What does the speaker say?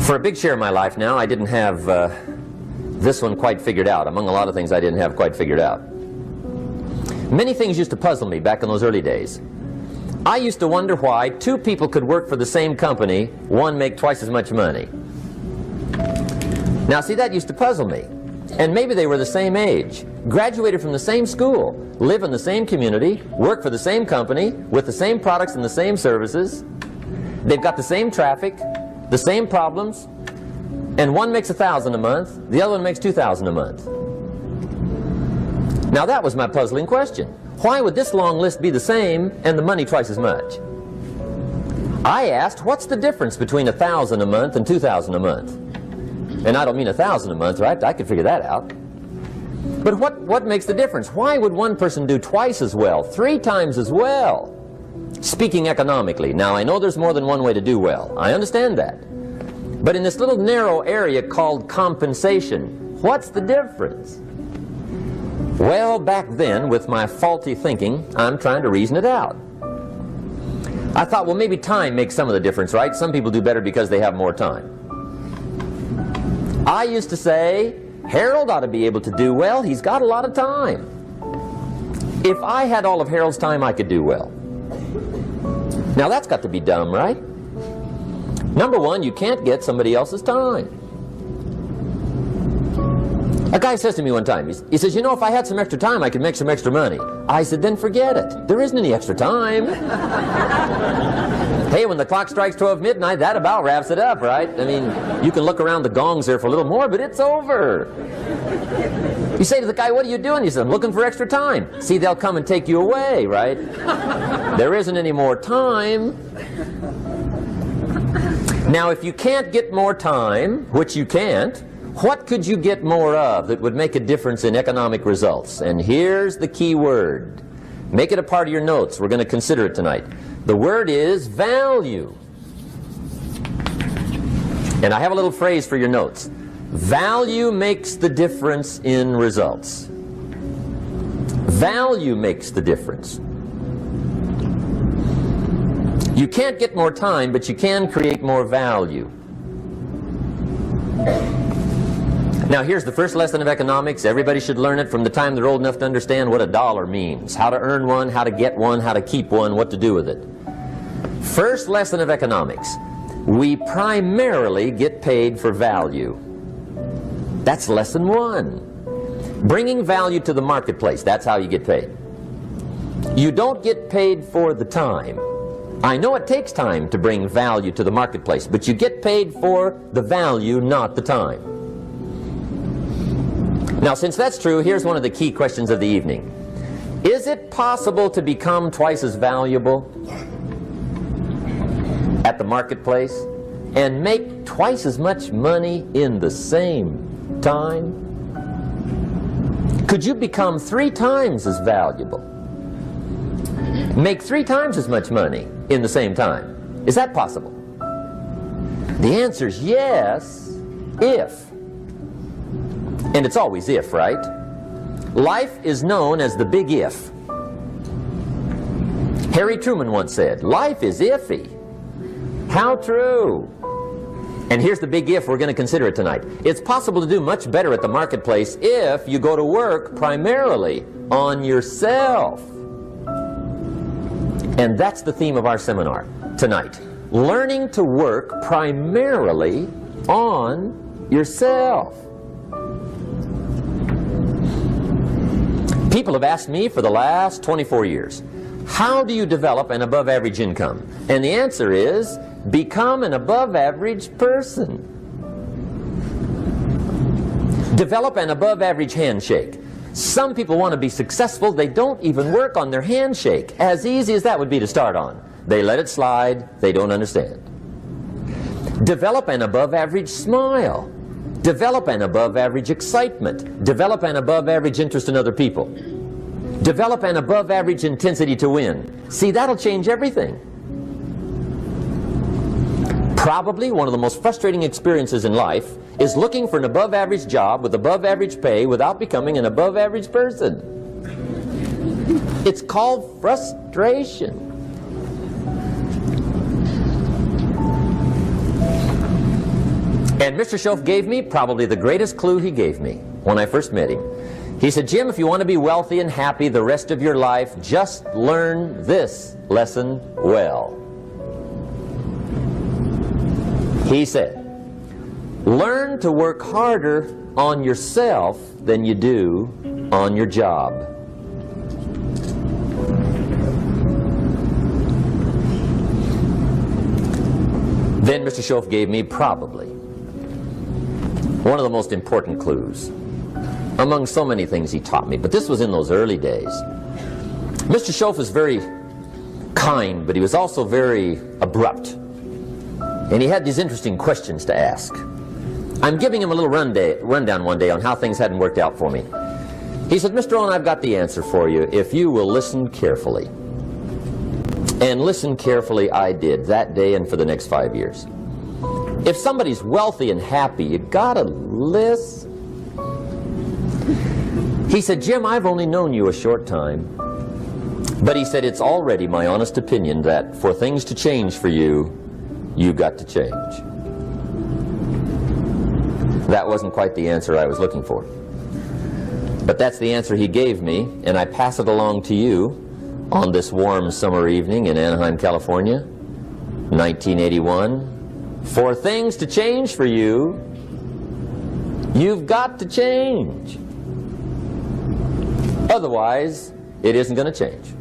For a big share of my life now, I didn't have this one quite figured out. Among a lot of things I didn't have quite figured out. Many things used to puzzle me back in those early days. I used to wonder why two people could work for the same company, one make twice as much money. Now see, that used to puzzle me. And maybe they were the same age, graduated from the same school, live in the same community, work for the same company, with the same products and the same services. They've got the same traffic, the same problems, and one makes $1,000 a month, the other one makes $2,000 a month. Now that was my puzzling question. Why would this long list be the same and the money twice as much? I asked, what's the difference between $1,000 a month and $2,000 a month? And I don't mean $1,000 a month, right? I could figure that out. But what makes the difference? Why would one person do twice as well, 3 times as well? Speaking economically. Now, I know there's more than one way to do well. I understand that. But in this little narrow area called compensation, what's the difference? Well, back then, with my faulty thinking, I'm trying to reason it out. I thought, well, maybe time makes some of the difference, right? Some people do better because they have more time. I used to say, Harold ought to be able to do well. He's got a lot of time. If I had all of Harold's time, I could do well. Now that's got to be dumb, right? Number one, you can't get somebody else's time. A guy says to me one time, he says, you know, if I had some extra time, I could make some extra money. I said, then forget it. There isn't any extra time. Hey, when the clock strikes 12 midnight, that about wraps it up, right? I mean, you can look around the gongs there for a little more, but it's over. You say to the guy, what are you doing? He says, I'm looking for extra time. See, they'll come and take you away, right? There isn't any more time. Now, if you can't get more time, which you can't, what could you get more of that would make a difference in economic results? And here's the key word. Make it a part of your notes. We're going to consider it tonight. The word is value. And I have a little phrase for your notes. Value makes the difference in results. Value makes the difference. You can't get more time, but you can create more value. Now here's the first lesson of economics. Everybody should learn it from the time they're old enough to understand what a dollar means, how to earn one, how to get one, how to keep one, what to do with it. First lesson of economics. We primarily get paid for value. That's lesson 1. Bringing value to the marketplace, that's how you get paid. You don't get paid for the time. I know it takes time to bring value to the marketplace, but you get paid for the value, not the time. Now, since that's true, here's one of the key questions of the evening. Is it possible to become twice as valuable at the marketplace and make twice as much money in the same time? Could you become 3 times as valuable? Make 3 times as much money in the same time? Is that possible? The answer is yes, if. And it's always if, right? Life is known as the big if. Harry Truman once said, life is iffy. How true. And here's the big if we're going to consider it tonight. It's possible to do much better at the marketplace if you go to work primarily on yourself. And that's the theme of our seminar tonight. Learning to work primarily on yourself. People have asked me for the last 24 years, how do you develop an above average income? And the answer is, become an above average person. Develop an above average handshake. Some people want to be successful, they don't even work on their handshake. As easy as that would be to start on. They let it slide, they don't understand. Develop an above average smile. Develop an above average excitement. Develop an above average interest in other people. Develop an above average intensity to win. See, that'll change everything. Probably one of the most frustrating experiences in life is looking for an above average job with above average pay without becoming an above average person. It's called frustration. And Mr. Shoaff gave me probably the greatest clue he gave me when I first met him. He said, Jim, if you want to be wealthy and happy the rest of your life, just learn this lesson well. He said, learn to work harder on yourself than you do on your job. Then Mr. Shoaff gave me probably one of the most important clues among so many things he taught me, but this was in those early days. Mr. Shoaff was very kind, but he was also very abrupt. And he had these interesting questions to ask. I'm giving him a little rundown one day on how things hadn't worked out for me. He said, Mr. Rohn, I've got the answer for you if you will listen carefully. And listen carefully I did that day and for the next 5 years. If somebody's wealthy and happy, you gotta listen. He said, Jim, I've only known you a short time. But he said, it's already my honest opinion that for things to change for you, you've got to change. That wasn't quite the answer I was looking for. But that's the answer he gave me, and I pass it along to you on this warm summer evening in Anaheim, California, 1981. For things to change for you, you've got to change. Otherwise, it isn't going to change.